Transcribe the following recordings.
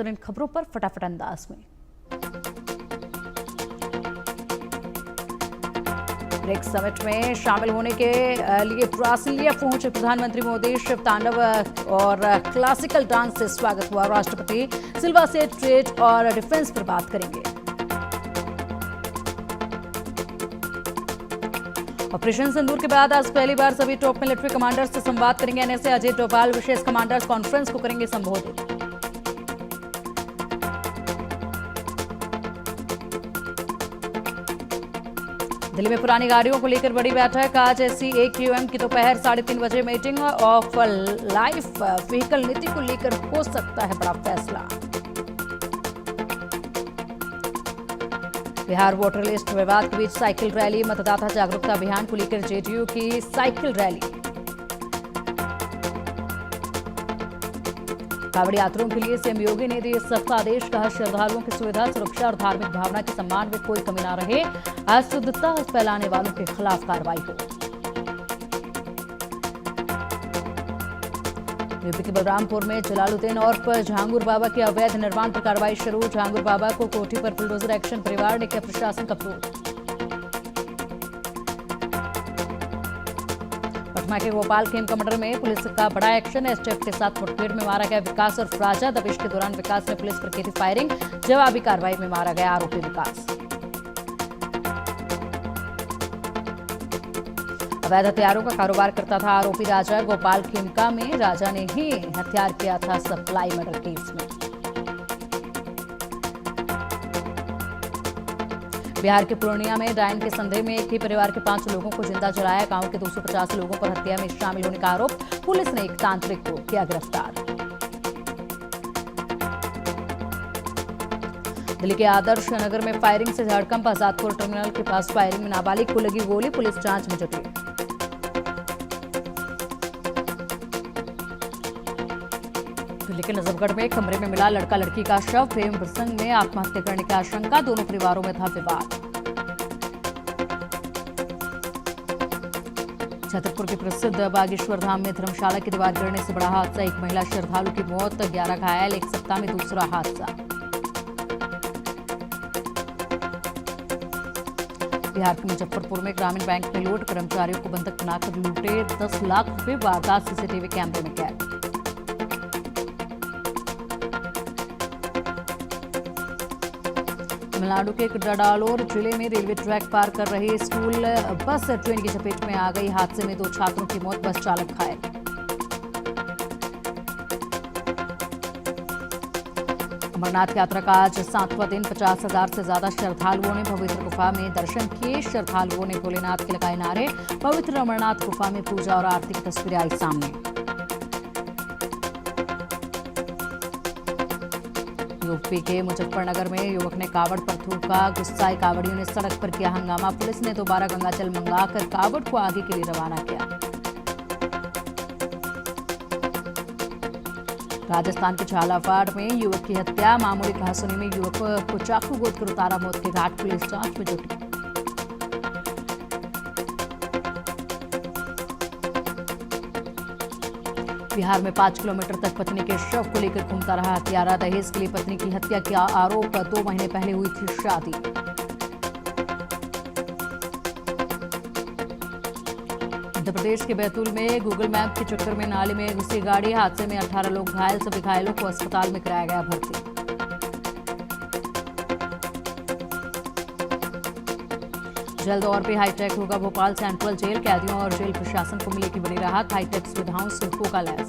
इन खबरों पर फटाफट अंदाज में। ब्रिक्स समिट में शामिल होने के लिए ब्राजीलिया पहुंचे प्रधानमंत्री मोदी। शिव तांडव और क्लासिकल डांस से स्वागत हुआ। राष्ट्रपति सिल्वा से ट्रेड और डिफेंस पर बात करेंगे। ऑपरेशन सिंदूर के बाद आज पहली बार सभी टॉप मिलिट्री कमांडर्स से संवाद करेंगे। एनएसए अजय डोभाल विशेष कमांडर्स कॉन्फ्रेंस को करेंगे संबोधित। दिल्ली में पुरानी गाड़ियों को लेकर बड़ी बैठक। आज SCAQM की दोपहर 3:30 बजे मीटिंग। ऑफ लाइफ व्हीकल नीति को लेकर हो सकता है बड़ा फैसला। बिहार वोटर लिस्ट विवाद के बीच साइकिल रैली। मतदाता जागरूकता अभियान को लेकर JDU की साइकिल रैली। कांवड़ यात्रियों के लिए सीएम योगी ने दिए सख्त आदेश। कहा श्रद्धालुओं की सुविधा, सुरक्षा और धार्मिक भावना के सम्मान में कोई कमी न रहे। अशुद्धता फैलाने वालों के खिलाफ कार्रवाई हो। यूपी के बलरामपुर में जलालुद्दीन और जहांगीर बाबा के अवैध निर्माण पर कार्रवाई शुरू। जहांगीर बाबा को कोठी पर बुलडोजर एक्शन, परिवार ने किया प्रशासन का विरोध। पटना के गोपाल खेमका मर्डर में पुलिस का बड़ा एक्शन। एसटीएफ के साथ मुठभेड़ में मारा गया विकास और राजा। दबिश के दौरान विकास ने पुलिस पर की थी फायरिंग। जवाबी कार्रवाई में मारा गया आरोपी विकास। अवैध हथियारों का कारोबार करता था आरोपी राजा। गोपाल खेमका में राजा ने ही हथियार किया था सप्लाई मर्डर केस में। बिहार के पूर्णिया में डायन के संदेह में एक ही परिवार के 5 लोगों को जिंदा जलाया। गांव के 250 लोगों पर हत्या में शामिल होने का आरोप। पुलिस ने एक तांत्रिक को किया गिरफ्तार। दिल्ली के आदर्श नगर में फायरिंग से हड़कंप। आजादपुर टर्मिनल के पास फायरिंग में नाबालिग को लगी गोली। पुलिस जांच में जुटी। दिल्ली के नजफगढ़ में कमरे में मिला लड़का लड़की का शव। प्रेम प्रसंग में आत्महत्या करने की आशंका। दोनों परिवारों में था विवाद। छतरपुर के प्रसिद्ध बागेश्वर धाम में धर्मशाला की दीवार गिरने से बड़ा हादसा। एक महिला श्रद्धालु की मौत, 11 घायल। एक सप्ताह में दूसरा हादसा। बिहार के मुजफ्फरपुर में ग्रामीण बैंक में लूट। कर्मचारियों को बंधक बनाकर लूटे 10 लाख रुपए। वारदात सीसीटीवी कैमरे में कैद। तमिलनाडु के कडडालोर जिले में रेलवे ट्रैक पार कर रही स्कूल बस ट्रेन की चपेट में आ गई। हादसे में 2 छात्रों की मौत, बस चालक घायल। अमरनाथ यात्रा का आज 7वां दिन। 50,000 से ज्यादा श्रद्धालुओं ने पवित्र गुफा में दर्शन किए। श्रद्धालुओं ने भोलेनाथ के लगाए नारे। पवित्र अमरनाथ गुफा में पूजा और आरती की तस्वीरें आई सामने। यूपी के मुजफ्फरनगर में युवक ने कावड़ पर थूका। गुस्साए कावड़ियों ने सड़क पर किया हंगामा। पुलिस ने दोबारा गंगाजल मंगाकर कावड़ को आगे के लिए रवाना किया। राजस्थान के झालावाड़ में युवक की हत्या। मामूली कहासुनी में युवक को चाकू गोदकर उतारा मौत के घाट। पुलिस जांच में जुटी। बिहार में 5 किलोमीटर तक पत्नी के शव को लेकर घूमता रहा हत्यारा। दहेज के लिए पत्नी की हत्या का आरोप। 2 महीने पहले हुई थी शादी। मध्य प्रदेश के बैतूल में गूगल मैप के चक्कर में नाले में घुसी गाड़ी। हादसे में 18 लोग घायल। सभी घायलों को अस्पताल में कराया गया भर्ती। जल्द और भी हाईटेक होगा भोपाल सेंट्रल जेल। कैदियों और जेल प्रशासन को मिलेगी बड़ी राहत। हाईटेक सुविधाओं से होगा लैस।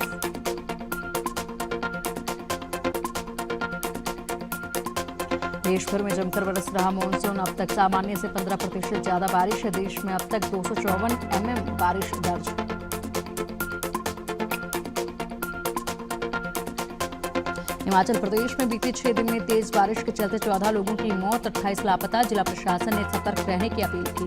देश भर में जमकर बरस रहा मानसून। अब तक सामान्य से 15% ज्यादा बारिश है। देश में अब तक 254 mm बारिश दर्ज। हिमाचल प्रदेश में बीते 6 दिन में तेज बारिश के चलते 14 लोगों की मौत, 28 लापता। जिला प्रशासन ने सतर्क रहने की अपील की।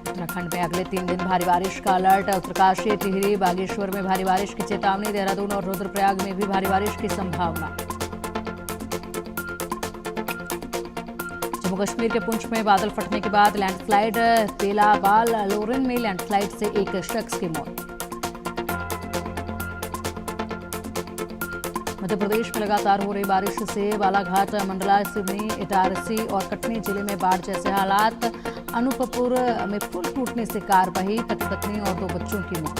उत्तराखंड में अगले 3 दिन भारी बारिश का अलर्ट। उत्तरकाशी, टिहरी, बागेश्वर में भारी बारिश की चेतावनी। देहरादून और रुद्रप्रयाग में भी भारी बारिश की संभावना। जम्मू कश्मीर के पुंछ में बादल फटने के बाद लैंडस्लाइड। तेलाबाल लोरन में लैंडस्लाइड से एक शख्स की मौत। मध्य प्रदेश में लगातार हो रही बारिश से बालाघाट, मंडला, सिवनी, इटारसी और कटनी जिले में बाढ़ जैसे हालात। अनूपपुर में पुल टूटने से कार बही, पति पत्नी और 2 बच्चों की मौत।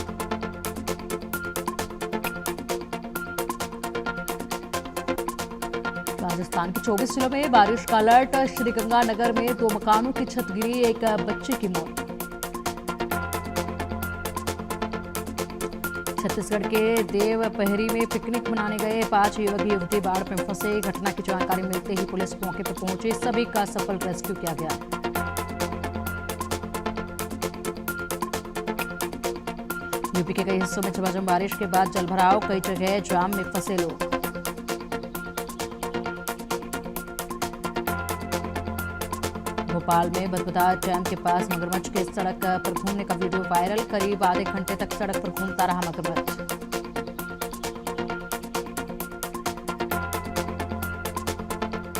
राजस्थान के 24 जिलों में बारिश का अलर्ट। श्रीगंगानगर में 2 मकानों की छत गिरी, 1 बच्चे की मौत। छत्तीसगढ़ के देवपहरी में पिकनिक मनाने गए 5 युवक युवती बाढ़ में फंसे। घटना की जानकारी मिलते ही पुलिस मौके पर पहुंची, सभी का सफल रेस्क्यू किया गया। यूपी के कई हिस्सों में झमाझम बारिश के बाद जलभराव, कई जगह जाम में फंसे लोग। भोपाल में बदबदा डैम के पास मगरमच्छ के सड़क पर घूमने का वीडियो वायरल। करीब आधे घंटे तक सड़क पर घूमता रहा मगरमच्छ।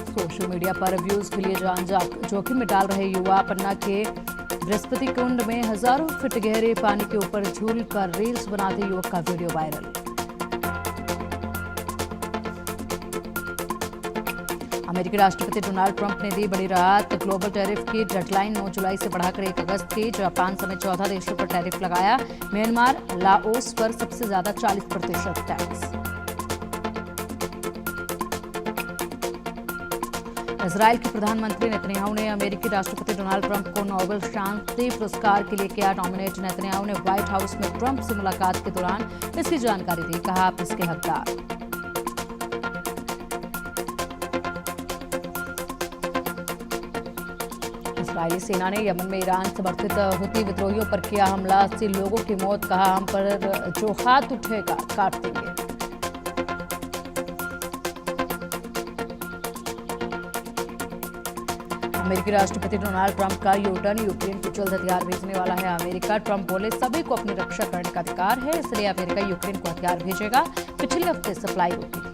सोशल मीडिया पर व्यूज के लिए जान जोखिम में डाल रहे युवा। पन्ना के बृहस्पति कुंड में हजारों फीट गहरे पानी के ऊपर झूल कर रील्स बनाते युवक का वीडियो वायरल। अमेरिकी राष्ट्रपति डोनाल्ड ट्रंप ने दी बड़ी राहत। ग्लोबल टैरिफ की डेडलाइन 9 जुलाई से बढ़ाकर 1 अगस्त की। जापान समेत 14 देशों पर टैरिफ लगाया। म्यांमार, लाओस पर सबसे ज्यादा 40% टैक्स। इजराइल के प्रधानमंत्री नेतन्याहू ने अमेरिकी राष्ट्रपति डोनाल्ड ट्रंप को नोबेल शांति पुरस्कार के लिए किया नॉमिनेट। नेतन्याहू ने व्हाइट हाउस में ट्रंप से मुलाकात के दौरान इसकी जानकारी दी। कहा, आप इसके हकदार। इस्राएली सेना ने यमन में ईरान समर्थित हुती विद्रोहियों पर किया हमला। 80 लोगों की मौत। कहा, हम पर जो हाथ उठेगा काट देंगे। अमेरिकी राष्ट्रपति डोनाल्ड ट्रंप का यूटर्न। यूक्रेन को जल्द हथियार भेजने वाला है अमेरिका। ट्रंप बोले, सभी को अपनी रक्षा करने का अधिकार है, इसलिए अमेरिका यूक्रेन को हथियार भेजेगा। पिछले हफ्ते सप्लाई रोकी थी।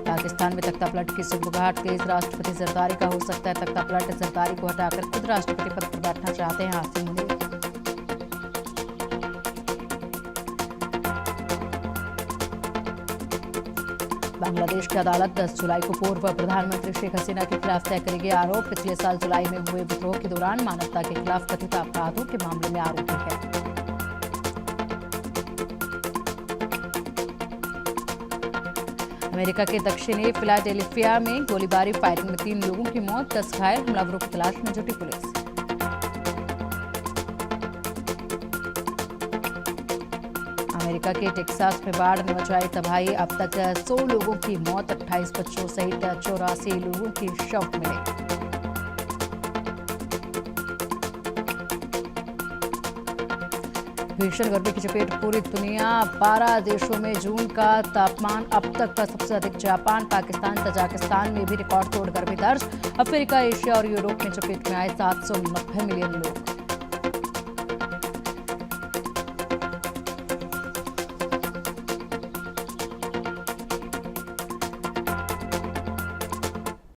पाकिस्तान में तख्तापलट की सुगबुगाहट तेज। राष्ट्रपति जरदारी का हो सकता है तख्तापलट। जरदारी को हटाकर खुद राष्ट्रपति पद पर बैठना चाहते हैं आसिम मुनीर। बांग्लादेश की अदालत 10 जुलाई को पूर्व प्रधानमंत्री शेख हसीना के खिलाफ तय करेगी आरोप। पिछले साल जुलाई में हुए विद्रोह के दौरान मानवता के खिलाफ कथित अपराधों के मामले में आरोपी है। अमेरिका के दक्षिणी फिलाडेल्फिया में गोलीबारी फायरिंग में 3 लोगों की मौत, 10 घायल। हमलावरों की तलाश में जुटी पुलिस। अमेरिका के टेक्सास में बाढ़ ने मचाई तबाही। अब तक 100 लोगों की मौत, 28 बच्चों सहित 84 लोगों की शव मिले। भीषण गर्मी की चपेट पूरी दुनिया। 12 देशों में जून का तापमान अब तक का सबसे अधिक। जापान, पाकिस्तान, तजाकिस्तान में भी रिकॉर्ड तोड़ गर्मी दर्ज। अफ्रीका, एशिया और यूरोप में चपेट में आए 790 मिलियन लोग।